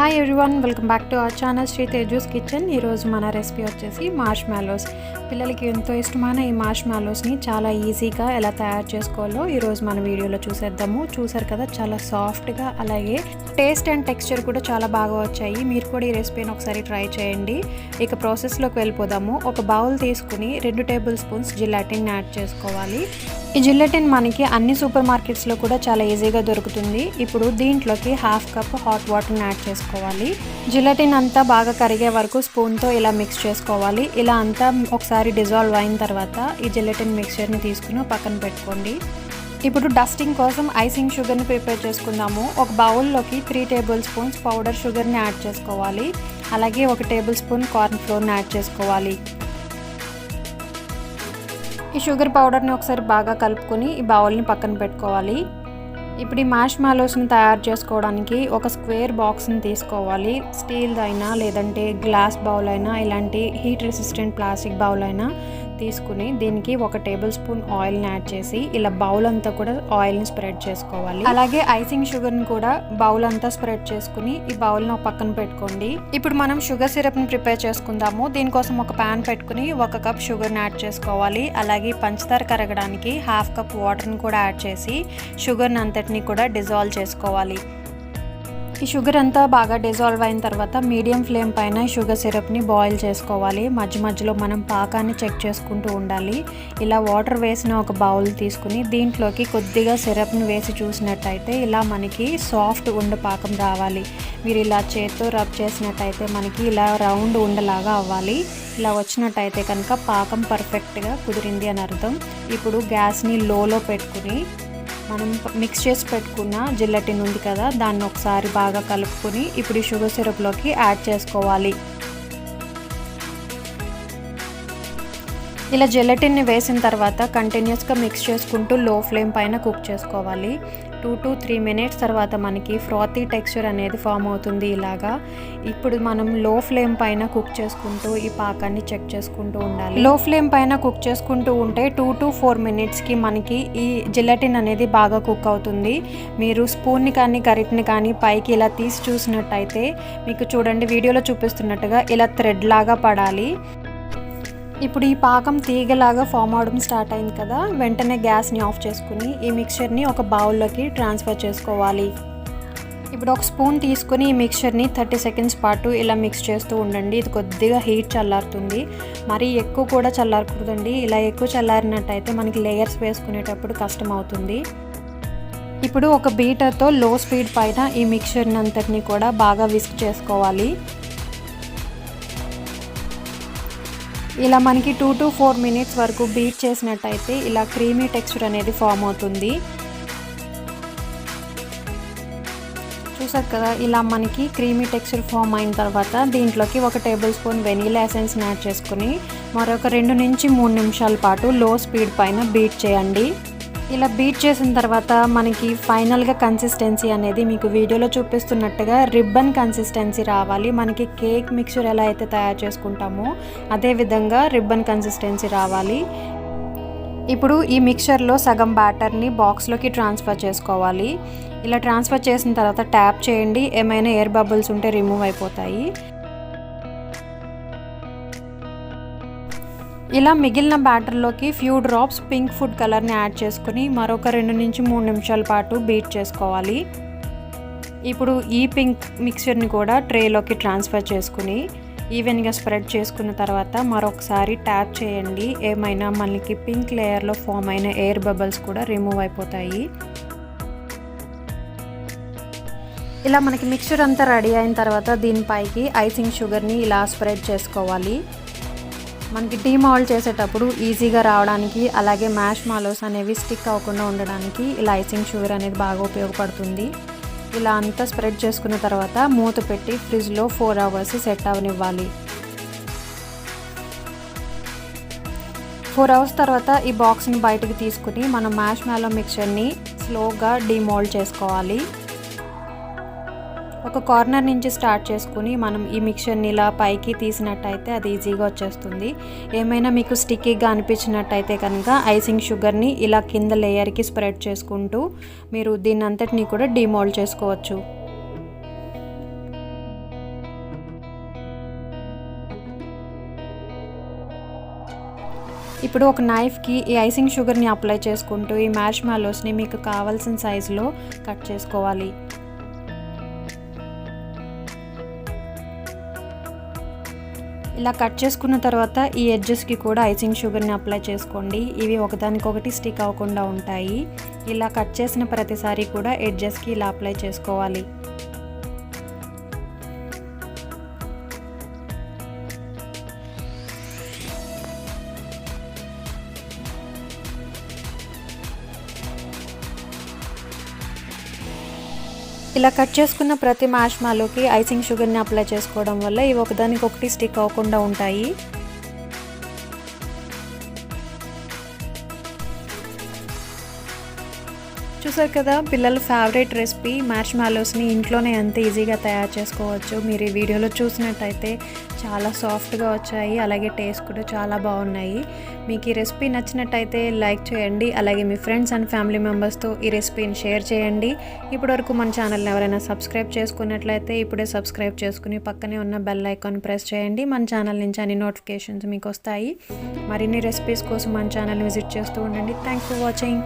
Hi everyone, welcome back to our channel SRITEJU'S kitchen. ఈరోజు మన recipe వచ్చేసి మార్ష్మాలోస్. పిల్లలకి ఎంతో ఇష్టమైన ఈ మార్ష్మాలోస్ని చాలా ఈజీగా ఎలా తయారు చేసుకోవాలో ఈరోజు మన వీడియోలో చూసేద్దాము. చూసారు కదా, చాలా సాఫ్ట్గా అలాగే టేస్ట్ అండ్ టెక్స్చర్ కూడా చాలా బాగా వచ్చాయి. మీరు కూడా ఈ రెసిపీని ఒకసారి ట్రై చేయండి. ఇక ప్రాసెస్లోకి వెళ్ళిపోదాము. ఒక బౌల్ తీసుకుని 2 టేబుల్ స్పూన్స్ జిలాటిన్ యాడ్ చేసుకోవాలి. ఈ జిలెటిన్ మనకి అన్ని సూపర్ మార్కెట్స్లో కూడా చాలా ఈజీగా దొరుకుతుంది. ఇప్పుడు దీంట్లోకి 1/2 కప్ హాట్ వాటర్ని యాడ్ చేసుకోవాలి. జిలెటిన్ అంతా బాగా కరిగే వరకు స్పూన్తో ఇలా మిక్స్ చేసుకోవాలి. ఇలా అంతా ఒకసారి డిజాల్వ్ అయిన తర్వాత ఈ జిలెటిన్ మిక్చర్ని తీసుకుని పక్కన పెట్టుకోండి. ఇప్పుడు డస్టింగ్ కోసం ఐసింగ్ షుగర్ని ప్రిపేర్ చేసుకుందాము. ఒక బౌల్లోకి 3 టేబుల్ స్పూన్స్ పౌడర్ షుగర్ని యాడ్ చేసుకోవాలి. అలాగే 1 టేబుల్ స్పూన్ కార్న్ ఫ్లోర్ని యాడ్ చేసుకోవాలి. ఈ షుగర్ పౌడర్ని ఒకసారి బాగా కలుపుకొని ఈ బౌల్ని పక్కన పెట్టుకోవాలి. ఇప్పుడు ఈ మార్ష్మాలోస్ని తయారు చేసుకోవడానికి ఒక స్క్వేర్ బాక్స్ని తీసుకోవాలి. స్టీల్ అయినా లేదంటే గ్లాస్ బౌల్ అయినా ఇలాంటి హీట్ రెసిస్టెంట్ ప్లాస్టిక్ బౌల్ అయినా తీసుకుని దీనికి 1 టేబుల్ స్పూన్ ఆయిల్ని యాడ్ చేసి ఇలా బౌల్ అంతా కూడా ఆయిల్ని స్ప్రెడ్ చేసుకోవాలి. అలాగే ఐసింగ్ షుగర్ని కూడా బౌల్ అంతా స్ప్రెడ్ చేసుకుని ఈ బౌల్ని ఒక పక్కన పెట్టుకోండి. ఇప్పుడు మనం షుగర్ సిరప్ని ప్రిపేర్ చేసుకుందాము. దీనికోసం ఒక ప్యాన్ పెట్టుకుని 1 కప్ షుగర్ని యాడ్ చేసుకోవాలి. అలాగే పంచదార కరగడానికి 1/2 కప్ వాటర్ని కూడా యాడ్ చేసి షుగర్ని అంతటిని కూడా డిజాల్వ్ చేసుకోవాలి. ఈ షుగర్ అంతా బాగా డిజాల్వ్ అయిన తర్వాత మీడియం ఫ్లేమ్ పైన షుగర్ సిరప్ని బాయిల్ చేసుకోవాలి. మధ్య మధ్యలో మనం పాకాన్ని చెక్ చేసుకుంటూ ఉండాలి. ఇలా వాటర్ వేసిన ఒక బౌల్ తీసుకుని దీంట్లోకి కొద్దిగా సిరప్ని వేసి చూసినట్టయితే ఇలా మనకి సాఫ్ట్ ఉండ పాకం రావాలి. మీరు ఇలా చేత్తో రబ్ చేసినట్టయితే మనకి ఇలా రౌండ్ ఉండలాగా అవ్వాలి. ఇలా వచ్చినట్టయితే కనుక పాకం పర్ఫెక్ట్గా కుదిరింది అని అర్థం. ఇప్పుడు గ్యాస్ని లోలో పెట్టుకుని మనం మిక్స్ చేసి పెట్టుకున్న జిలెటిన్ ఉంది కదా, దాన్ని ఒకసారి బాగా కలుపుకొని ఇప్పుడు ఈ షుగర్ సిరప్లోకి యాడ్ చేసుకోవాలి. ఇలా జిలెటిన్ని వేసిన తర్వాత కంటిన్యూస్గా మిక్స్ చేసుకుంటూ లో ఫ్లేమ్ పైన కుక్ చేసుకోవాలి. 2 to 3 మినిట్స్ తర్వాత మనకి ఫ్రాతీ టెక్స్చర్ అనేది ఫామ్ అవుతుంది. ఇలాగా ఇప్పుడు మనం లో ఫ్లేమ్ పైన కుక్ చేసుకుంటూ ఈ పాకాన్ని చెక్ చేసుకుంటూ ఉండాలి. లో ఫ్లేమ్ పైన కుక్ చేసుకుంటూ ఉంటే 2 to 4 మినిట్స్కి మనకి ఈ జిలెటిన్ అనేది బాగా కుక్ అవుతుంది. మీరు స్పూన్ని కానీ గరిటెని కానీ పైకి ఇలా తీసి చూసినట్టయితే మీకు చూడండి, వీడియోలో చూపిస్తున్నట్టుగా ఇలా థ్రెడ్ లాగా పడాలి. ఇప్పుడు ఈ పాకం తీగలాగా ఫామ్ అవడం స్టార్ట్ అయింది కదా, వెంటనే గ్యాస్ని ఆఫ్ చేసుకుని ఈ మిక్చర్ని ఒక బౌల్లోకి ట్రాన్స్ఫర్ చేసుకోవాలి. ఇప్పుడు ఒక స్పూన్ తీసుకుని ఈ మిక్చర్ని 30 సెకండ్స్ పాటు ఇలా మిక్స్ చేస్తూ ఉండండి. ఇది కొద్దిగా హీట్ చల్లారుతుంది, మరీ ఎక్కువ కూడా చల్లారకూడదండి. ఇలా ఎక్కువ చల్లారినట్టయితే మనకి లేయర్స్ వేసుకునేటప్పుడు కష్టం అవుతుంది. ఇప్పుడు ఒక బీటర్తో లో స్పీడ్ పైన ఈ మిక్చర్ని అంతటిని కూడా బాగా విస్క్ చేసుకోవాలి. ఇలా మనకి 2 to 4 మినిట్స్ వరకు బీట్ చేసినట్టయితే ఇలా క్రీమీ టెక్స్చర్ అనేది ఫామ్ అవుతుంది. చూసారు కదా, ఇలా మనకి క్రీమీ టెక్స్చర్ ఫామ్ అయిన తర్వాత దీంట్లోకి 1 టేబుల్ స్పూన్ వెనీలా ఎసెన్స్ని యాడ్ చేసుకుని మరొక 2 నుంచి 3 నిమిషాల పాటు లో స్పీడ్ పైన బీట్ చేయండి. ఇలా బీట్ చేసిన తర్వాత మనకి ఫైనల్గా కన్సిస్టెన్సీ అనేది మీకు వీడియోలో చూపిస్తున్నట్టుగా రిబ్బన్ కన్సిస్టెన్సీ రావాలి. మనకి కేక్ మిక్చర్ ఎలా అయితే తయారు చేసుకుంటామో అదే విధంగా రిబ్బన్ కన్సిస్టెన్సీ రావాలి. ఇప్పుడు ఈ మిక్చర్లో సగం బ్యాటర్ని బాక్స్లోకి ట్రాన్స్ఫర్ చేసుకోవాలి. ఇలా ట్రాన్స్ఫర్ చేసిన తర్వాత ట్యాప్ చేయండి. ఏమైనా ఎయిర్ బబుల్స్ ఉంటే రిమూవ్ అయిపోతాయి. ఇలా మిగిలిన బ్యాటర్లోకి ఫ్యూ డ్రాప్స్ పింక్ ఫుడ్ కలర్ని యాడ్ చేసుకుని మరొక 2 నుంచి 3 నిమిషాల పాటు బీట్ చేసుకోవాలి. ఇప్పుడు ఈ పింక్ మిక్చర్ని కూడా ట్రేలోకి ట్రాన్స్ఫర్ చేసుకుని ఈవెన్గా స్ప్రెడ్ చేసుకున్న తర్వాత మరొకసారి ట్యాప్ చేయండి. ఏమైనా మనకి పింక్ లేయర్లో ఫామ్ అయిన ఎయిర్ బబుల్స్ కూడా రిమూవ్ అయిపోతాయి. ఇలా మనకి మిక్చర్ అంతా రెడీ అయిన తర్వాత దీనిపైకి ఐసింగ్ షుగర్ని ఇలా స్ప్రెడ్ చేసుకోవాలి. మనకి డీమాల్ట్ చేసేటప్పుడు ఈజీగా రావడానికి అలాగే మార్ష్మాలోస్ అనేవి స్టిక్ అవ్వకుండా ఉండడానికి ఇలా ఐసింగ్ షుగర్ అనేది బాగా ఉపయోగపడుతుంది. ఇలా అంతా స్ప్రెడ్ చేసుకున్న తర్వాత మూత పెట్టి ఫ్రిడ్జ్లో 4 అవర్స్ సెట్ అవనివ్వాలి. 4 అవర్స్ తర్వాత ఈ బాక్స్ని బయటకు తీసుకుని మనం మార్ష్మాలో మిక్చర్ని స్లోగా డీమోల్డ్ చేసుకోవాలి. ఒక కార్నర్ నుంచి స్టార్ట్ చేసుకుని మనం ఈ మిక్చర్ని ఇలా పైకి తీసినట్టయితే అది ఈజీగా వచ్చేస్తుంది. ఏమైనా మీకు స్టిక్కీగా అనిపించినట్టయితే కనుక ఐసింగ్ షుగర్ని ఇలా కింద లేయర్కి స్ప్రెడ్ చేసుకుంటూ మీరు దీన్ని అంతటినీ కూడా డీమోల్డ్ చేసుకోవచ్చు. ఇప్పుడు ఒక నైఫ్కి ఈ ఐసింగ్ షుగర్ని అప్లై చేసుకుంటూ ఈ మార్ష్మాలోస్ని మీకు కావాల్సిన సైజులో కట్ చేసుకోవాలి. ఇలా కట్ చేసుకున్న తర్వాత ఈ ఎడ్జెస్కి కూడా ఐసింగ్ షుగర్ని అప్లై చేసుకోండి. ఇవి ఒకదానికొకటి స్టిక్ అవ్వకుండా ఉంటాయి. ఇలా కట్ చేసిన ప్రతిసారి కూడా ఎడ్జెస్కి ఇలా అప్లై చేసుకోవాలి. ఇలా కట్ చేసుకున్న ప్రతి మార్ష్మాలోకి ఐసింగ్ షుగర్ని అప్లై చేసుకోవడం వల్ల ఇవి ఒకదానికొకటి స్టిక్ అవ్వకుండా ఉంటాయి. చూసారు కదా, పిల్లల ఫేవరెట్ రెసిపీ మార్ష్మాలోస్ని ఇంట్లోనే ఎంత ఈజీగా తయారు చేసుకోవచ్చు. మీరు ఈ వీడియోలో చూసినట్టయితే చాలా సాఫ్ట్గా వచ్చాయి, అలాగే టేస్ట్ కూడా చాలా బాగున్నాయి. మీకు ఈ రెసిపీ నచ్చినట్టయితే లైక్ చేయండి, అలాగే మీ ఫ్రెండ్స్ అండ్ ఫ్యామిలీ మెంబర్స్తో ఈ రెసిపీని షేర్ చేయండి. ఇప్పటివరకు మన ఛానల్ని ఎవరైనా సబ్స్క్రైబ్ చేసుకున్నట్లయితే ఇప్పుడే సబ్స్క్రైబ్ చేసుకుని పక్కనే ఉన్న బెల్ ఐకాన్ ప్రెస్ చేయండి. మన ఛానల్ నుంచి అన్ని నోటిఫికేషన్స్ మీకు వస్తాయి. మరిన్ని రెసిపీస్ కోసం మన ఛానల్ని విజిట్ చేస్తూ ఉండండి. Thanks for watching.